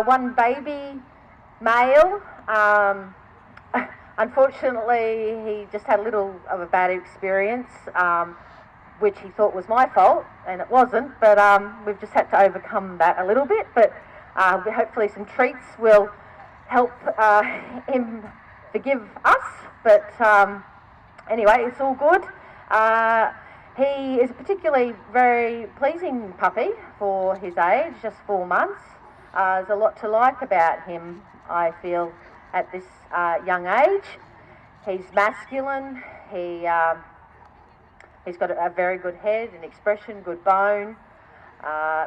one baby male. Unfortunately, he just had a little of a bad experience, which he thought was my fault, and it wasn't, but we've just had to overcome that a little bit, but hopefully some treats will help him forgive us, but anyway, it's all good. He is a particularly very pleasing puppy for his age, just 4 months. There's a lot to like about him, I feel, at this young age. He's masculine. He's got a very good head and expression, good bone,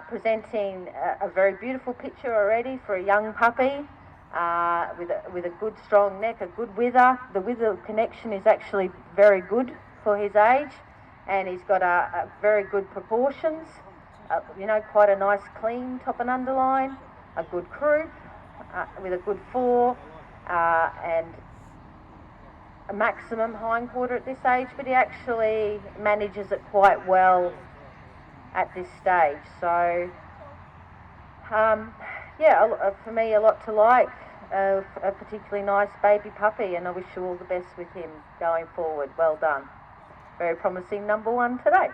presenting a very beautiful picture already for a young puppy, with a good strong neck, a good wither. The wither connection is actually very good for his age, and he's got a very good proportions, quite a nice clean top and underline, a good croup, with a good fore, and a maximum hindquarter at this age, but he actually manages it quite well at this stage. So, for me, a lot to like, a particularly nice baby puppy, and I wish you all the best with him going forward. Well done. Very promising number one today.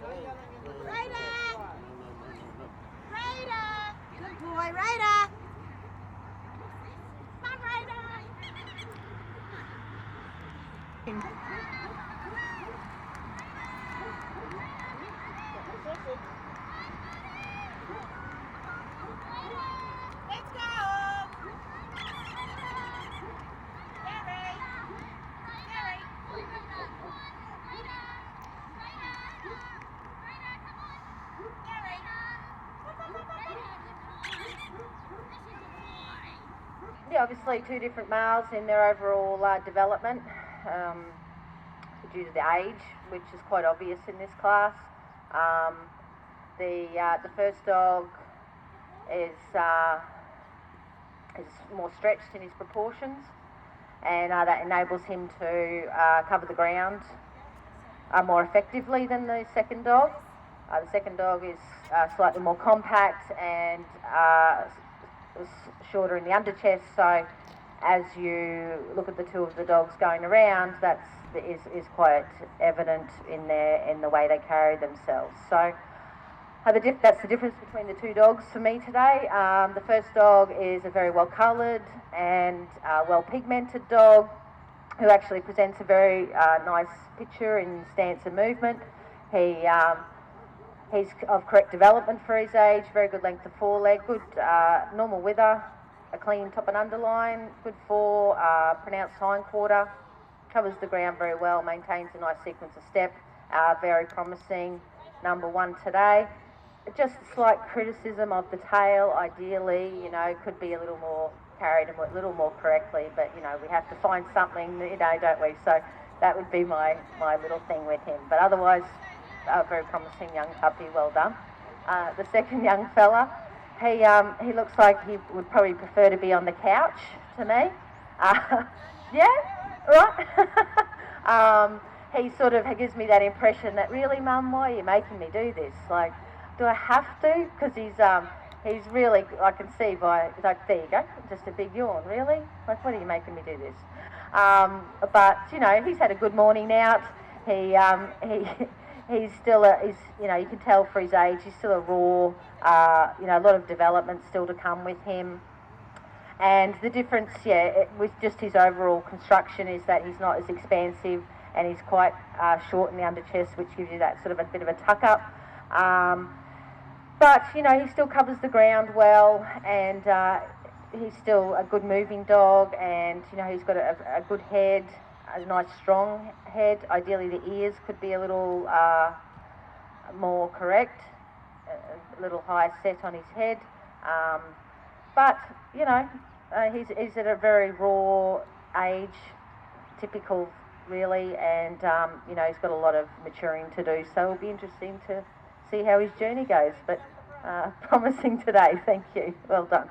Raider! Raider! Good boy, Raider! Come on, Raider! Let's go! Gary! Gary! Yeah, obviously two different males in their overall development due to the age, which is quite obvious in this class. The first dog is more stretched in his proportions, and that enables him to cover the ground more effectively than the second dog. The second dog is slightly more compact and shorter in the under chest, so as you look at the two of the dogs going around, that is quite evident in the way they carry themselves. So that's the difference between the two dogs for me today. The first dog is a very well coloured and well pigmented dog who actually presents a very nice picture in stance and movement. He's of correct development for his age, very good length of foreleg, good normal wither, a clean top and underline, good fore, pronounced hindquarter, covers the ground very well, maintains a nice sequence of step, very promising, number one today. Just a slight criticism of the tail, ideally, could be a little more carried and a little more correctly, but, we have to find something, don't we? So that would be my little thing with him. But otherwise, a very promising young puppy, well done. The second young fella, he looks like he would probably prefer to be on the couch to me. Yeah, right? He sort of gives me that impression that, really, Mum, why are you making me do this? Like, do I have to? Because he's really, I can see by, like, there you go, just a big yawn, really? Like, what are you making me do this? But, he's had a good morning out. He's still you can tell for his age, he's still a raw, a lot of development still to come with him. And the difference, with just his overall construction is that he's not as expansive and he's quite short in the under chest, which gives you that sort of a bit of a tuck up. But, he still covers the ground well, and he's still a good moving dog, and, he's got a good head, a nice strong head. Ideally the ears could be a little more correct, a little higher set on his head. But, he's at a very raw age, typical really, and, he's got a lot of maturing to do, so it'll be interesting to see how his journey goes. But promising today, thank you. Well done.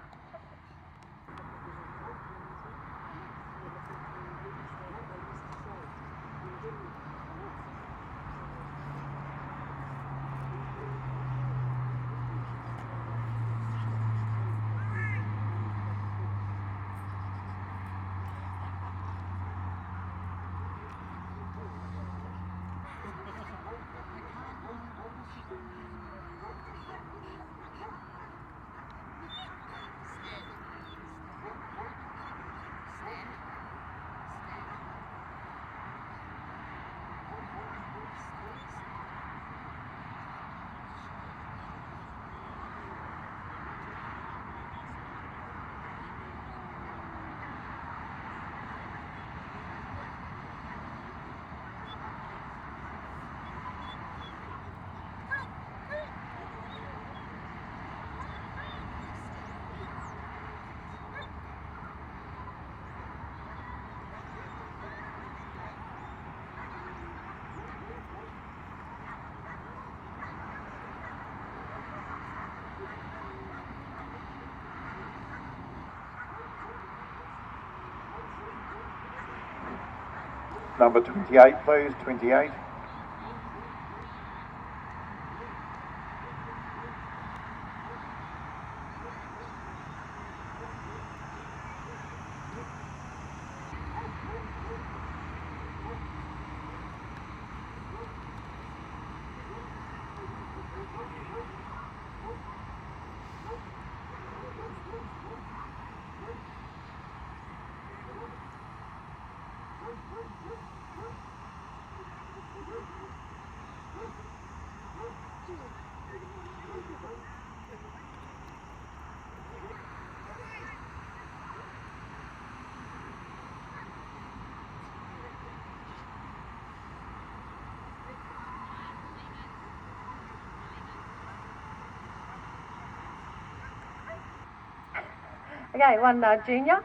Number 28, please, 28. Okay, one junior.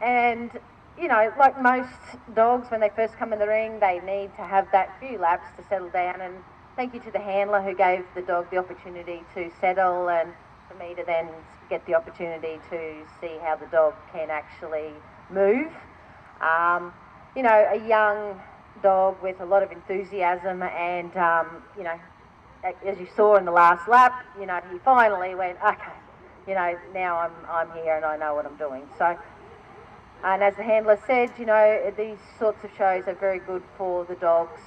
And, you know, like most dogs, when they first come in the ring, they need to have that few laps to settle down. And thank you to the handler who gave the dog the opportunity to settle, and for me to then get the opportunity to see how the dog can actually move. You know, a young dog with a lot of enthusiasm, and, you know, as you saw in the last lap, you know, he finally went, okay, you know, now I'm here and I know what I'm doing. So, and as the handler said, you know, these sorts of shows are very good for the dogs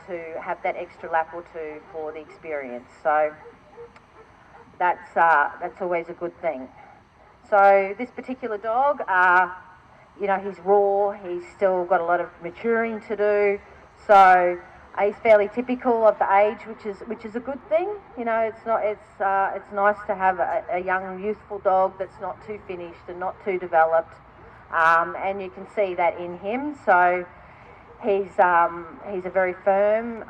to have that extra lap or two for the experience. So that's always a good thing. So this particular dog, you know, he's raw. He's still got a lot of maturing to do. So he's fairly typical of the age, which is a good thing. You know, it's nice to have a young, youthful dog that's not too finished and not too developed, and you can see that in him. So he's a very firm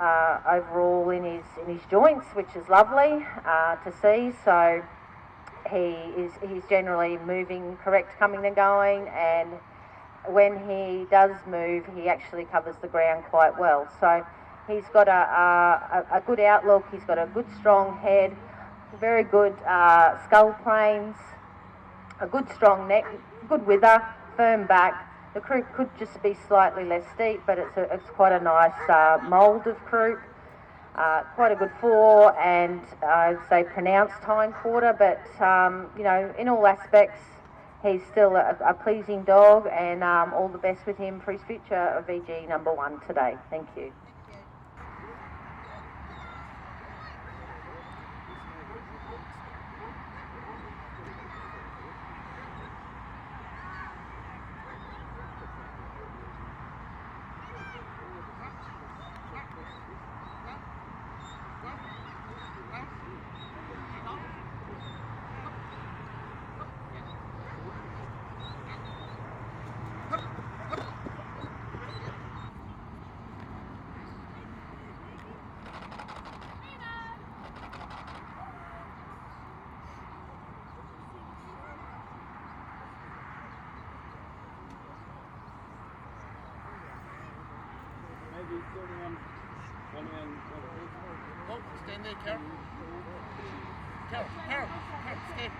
overall in his joints, which is lovely to see. So he's generally moving correct coming and going, and when he does move, he actually covers the ground quite well. So he's got a good outlook, he's got a good strong head, very good skull planes, a good strong neck, good wither, firm back. The croup could just be slightly less steep, but it's quite a nice mould of croup. Quite a good fore, and I'd say pronounced hind quarter, but you know, in all aspects, he's still a pleasing dog, and all the best with him for his future of VG number 1 today. Thank you. Oh, stand there, Carol. Carol, stand.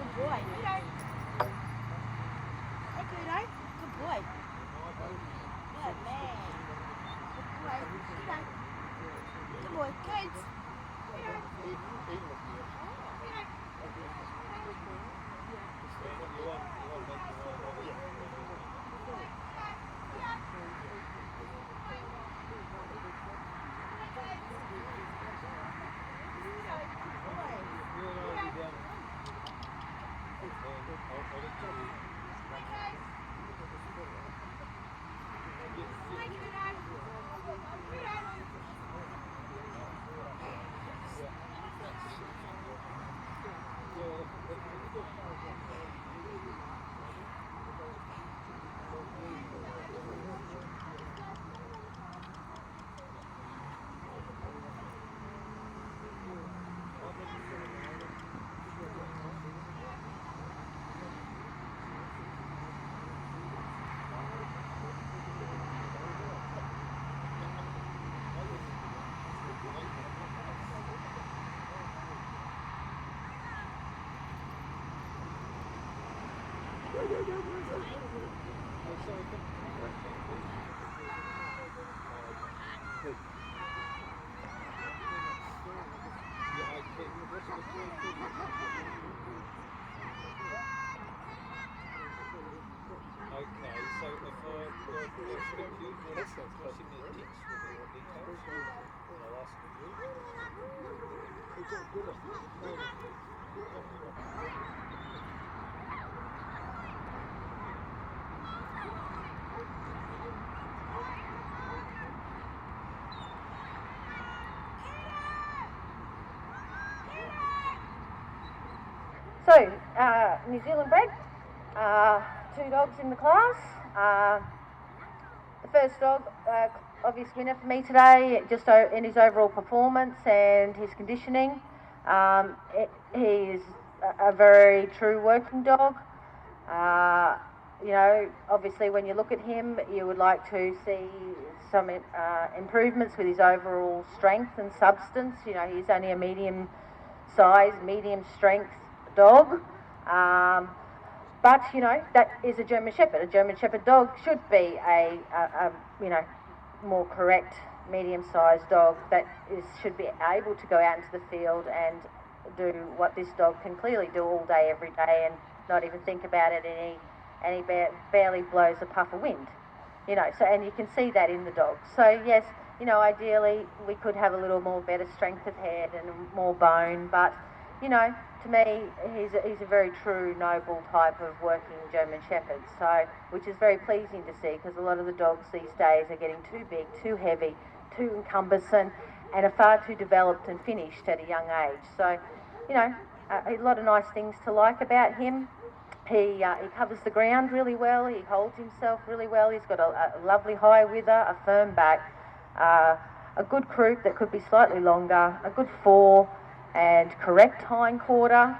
Good boy. Hey, Kudo. Good boy. Good man. Good boy. Kudo. Good boy. Kids. New Zealand bred, 2 dogs in the class. The first dog, obvious winner for me today, just in his overall performance and his conditioning. He is a very true working dog. Obviously when you look at him, you would like to see some improvements with his overall strength and substance. He's only a medium size, medium strength dog. But that is a German Shepherd. A German Shepherd dog should be a more correct medium-sized dog that should be able to go out into the field and do what this dog can clearly do all day, every day, and not even think about it. And he barely blows a puff of wind. And you can see that in the dog. So yes, ideally we could have a little more better strength of head and more bone, but to me, he's a very true, noble type of working German Shepherd, which is very pleasing to see, because a lot of the dogs these days are getting too big, too heavy, too cumbersome, and are far too developed and finished at a young age. So, a lot of nice things to like about him. He covers the ground really well, he holds himself really well, he's got a lovely high wither, a firm back, a good croup that could be slightly longer, a good fore, and correct hindquarter,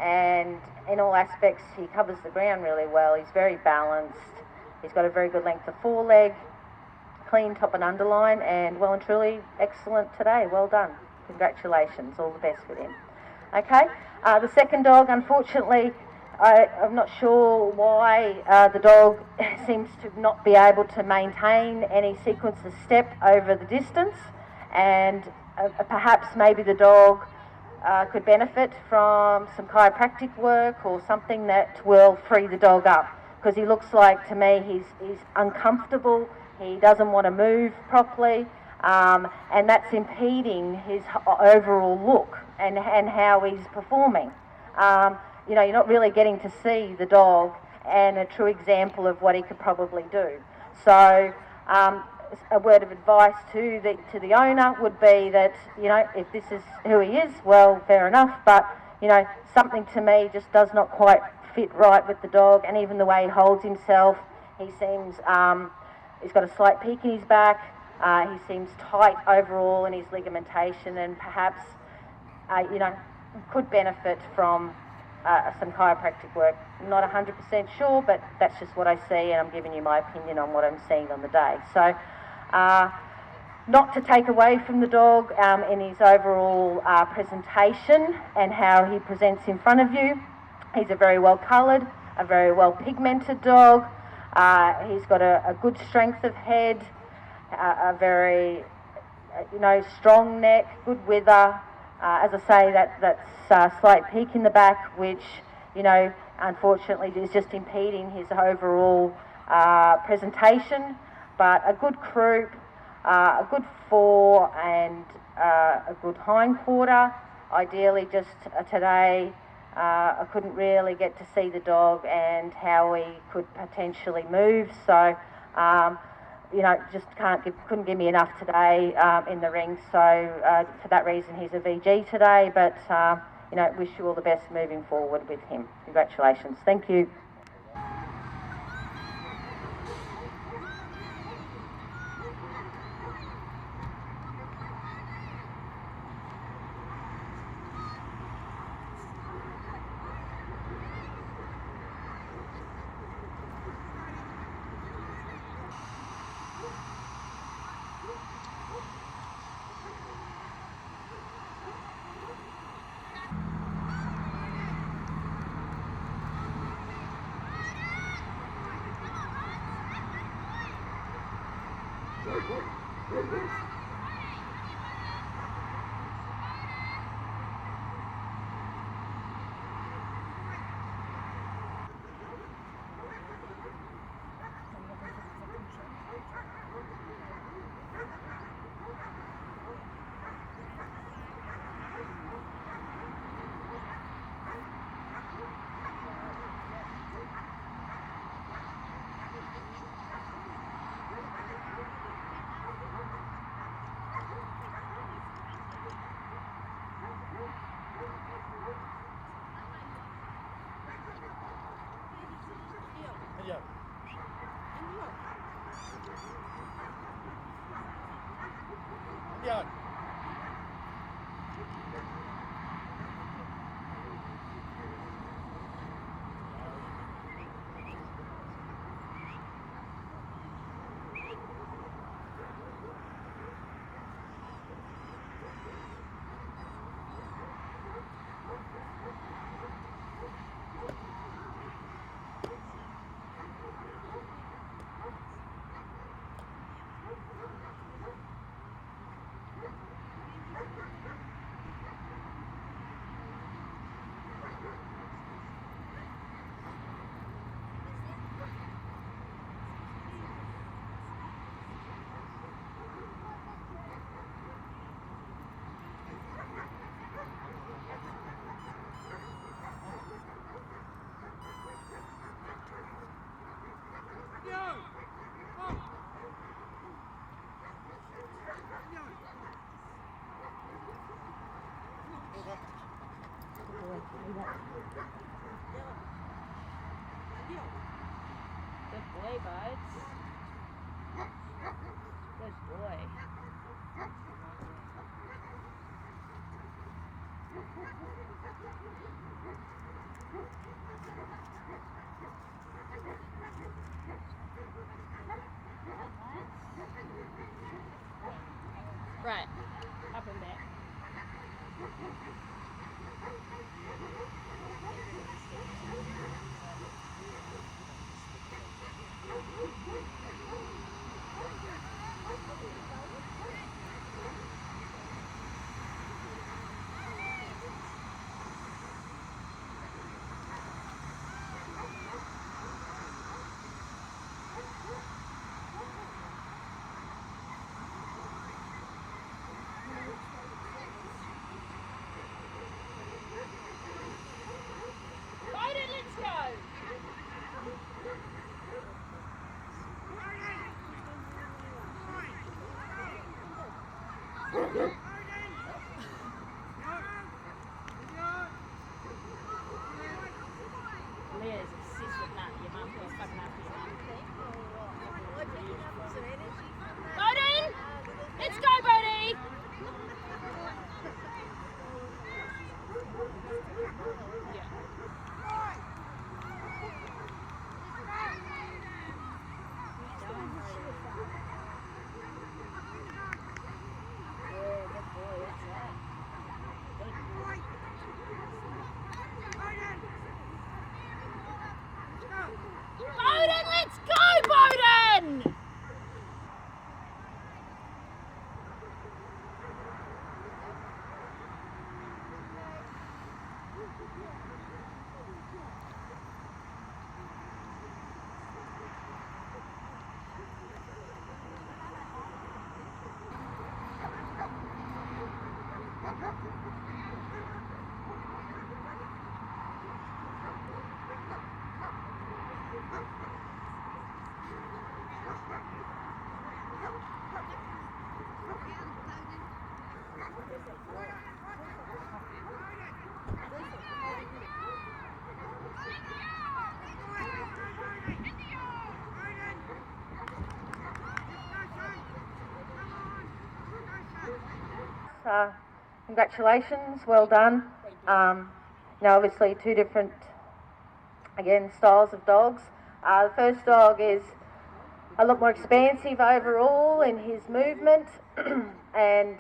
and in all aspects he covers the ground really well. He's very balanced, he's got a very good length of foreleg, clean top and underline, and well and truly excellent today. Well done, congratulations, all the best with him. Okay, the second dog, unfortunately, I'm not sure why the dog seems to not be able to maintain any sequence of step over the distance, and perhaps maybe the dog could benefit from some chiropractic work or something that will free the dog up, because he looks like, to me, he's uncomfortable, he doesn't want to move properly, and that's impeding his overall look and how he's performing. You're not really getting to see the dog and a true example of what he could probably do. So a word of advice to the owner would be that, if this is who he is, well, fair enough, but, something to me just does not quite fit right with the dog, and even the way he holds himself, he seems, he's got a slight peak in his back, he seems tight overall in his ligamentation, and perhaps, could benefit from some chiropractic work. I'm not 100% sure, but that's just what I see, and I'm giving you my opinion on what I'm seeing on the day. So, not to take away from the dog in his overall presentation and how he presents in front of you. He's a very well coloured, a very well pigmented dog. He's got a good strength of head, a very, strong neck, good wither. As I say, that's slight peak in the back, which, unfortunately is just impeding his overall presentation. But a good croup, a good fore, and a good hindquarter. Ideally, just today, I couldn't really get to see the dog and how he could potentially move. So, just couldn't give me enough today in the ring. So for that reason, he's a VG today. But wish you all the best moving forward with him. Congratulations. Thank you. Good boy, Buds. Good boy. Right, up and back. Bowden, let's go! Leah's obsessed with that. Your mum feels fucking after your mum. Bowden! Let's go, Bodie! Bowden, let's go, Bowden! Congratulations, well done. Now obviously two different, again, styles of dogs. The first dog is a lot more expansive overall in his movement and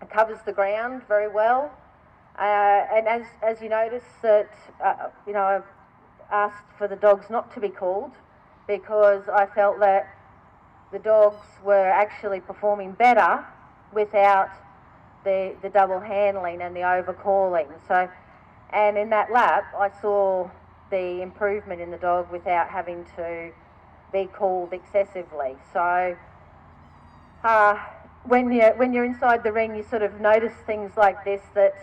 covers the ground very well. And as you notice that, I've asked for the dogs not to be called because I felt that the dogs were actually performing better without the double handling and the overcalling. So, and in that lap, I saw the improvement in the dog without having to be called excessively. So, when you're inside the ring, you sort of notice things like this that,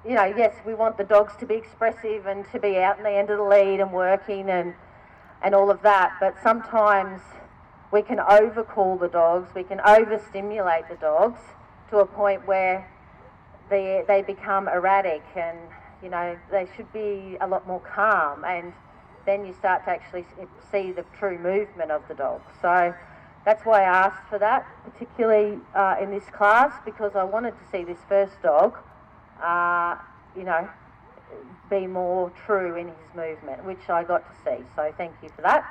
yes, we want the dogs to be expressive and to be out in the end of the lead and working and all of that, but sometimes we can overcall the dogs, we can overstimulate the dogs to a point where they become erratic and, they should be a lot more calm, and then you start to actually see the true movement of the dog. So that's why I asked for that, particularly in this class, because I wanted to see this first dog, be more true in his movement, which I got to see. So thank you for that.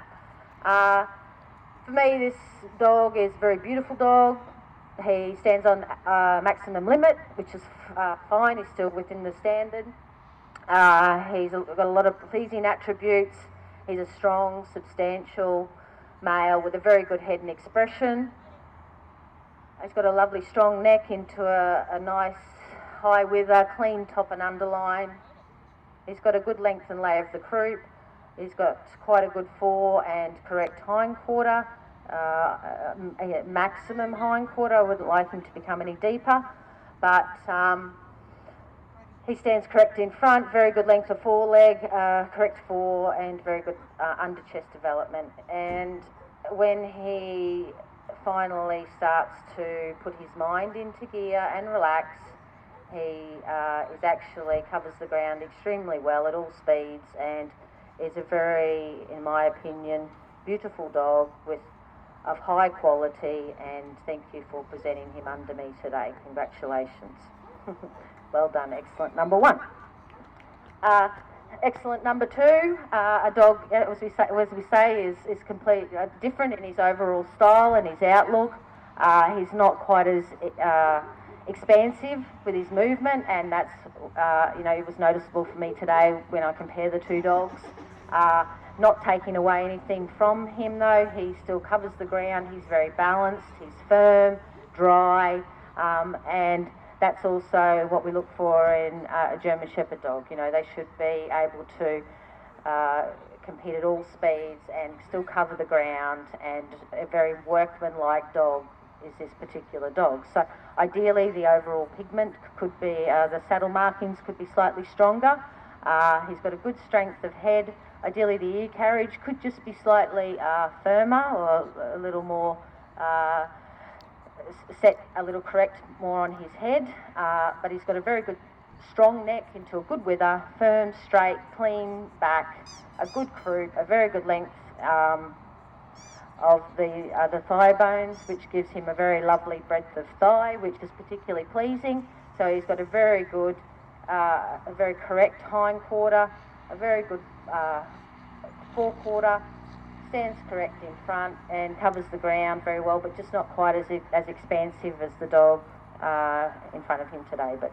For me, this dog is a very beautiful dog. He stands on maximum limit, which is fine. He's still within the standard. He's got a lot of pleasing attributes. He's a strong, substantial male with a very good head and expression. He's got a lovely strong neck into a nice high wither, clean top and underline. He's got a good length and lay of the croup. He's got quite a good fore and correct hindquarter, maximum hindquarter. I wouldn't like him to become any deeper, but he stands correct in front, very good length of foreleg, correct fore, and very good under chest development. And when he finally starts to put his mind into gear and relax, He is actually covers the ground extremely well at all speeds and is a very, in my opinion, beautiful dog of high quality, and thank you for presenting him under me today. Congratulations. Well done, excellent number one. Excellent number two, a dog, as we say is complete different in his overall style and his outlook. He's not quite as expansive with his movement, and that's it was noticeable for me today when I compare the two dogs. Not taking away anything from him though, he still covers the ground, he's very balanced, he's firm, dry, and that's also what we look for in a German Shepherd dog. You know, they should be able to compete at all speeds and still cover the ground, and a very workman-like dog is this particular dog. So ideally the overall pigment could be, the saddle markings could be slightly stronger. He's got a good strength of head. Ideally the ear carriage could just be slightly firmer, or a little more set a little correct more on his head, but he's got a very good strong neck into a good wither, firm, straight, clean back, a good croup, a very good length of the thigh bones, which gives him a very lovely breadth of thigh, which is particularly pleasing. So he's got a very good, a very correct hind quarter, a very good forequarter, stands correct in front and covers the ground very well, but just not quite as expansive as the dog in front of him today. But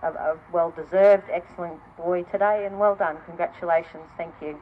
a well-deserved, excellent boy today, and well done. Congratulations. Thank you.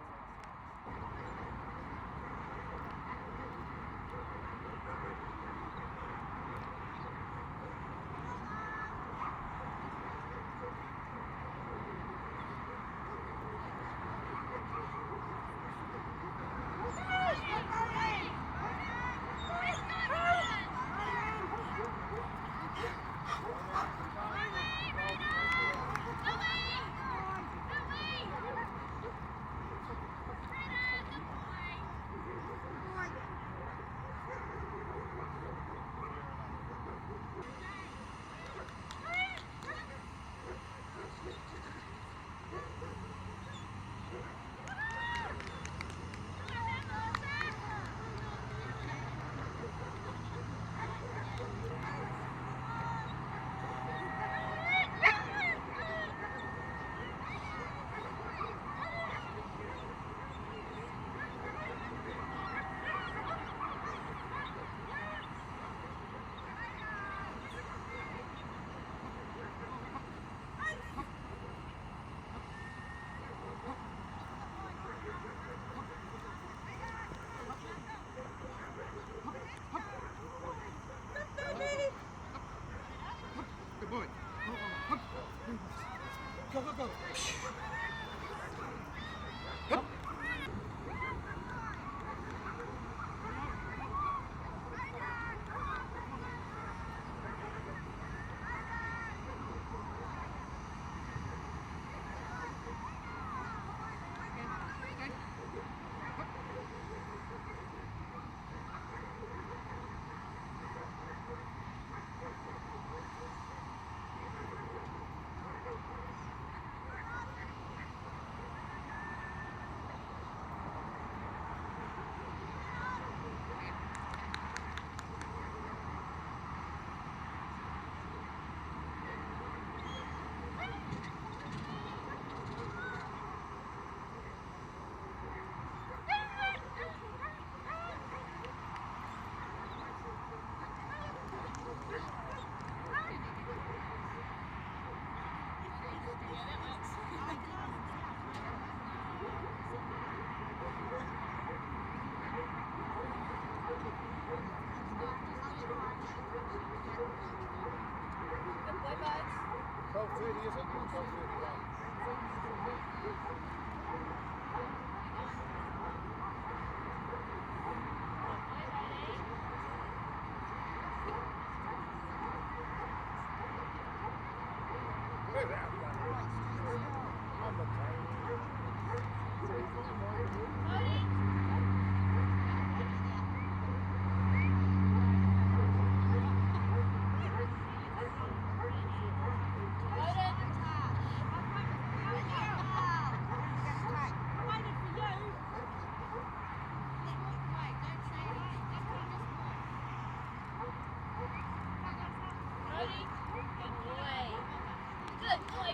Good boy, buds. 12:30, isn't it? 12:31.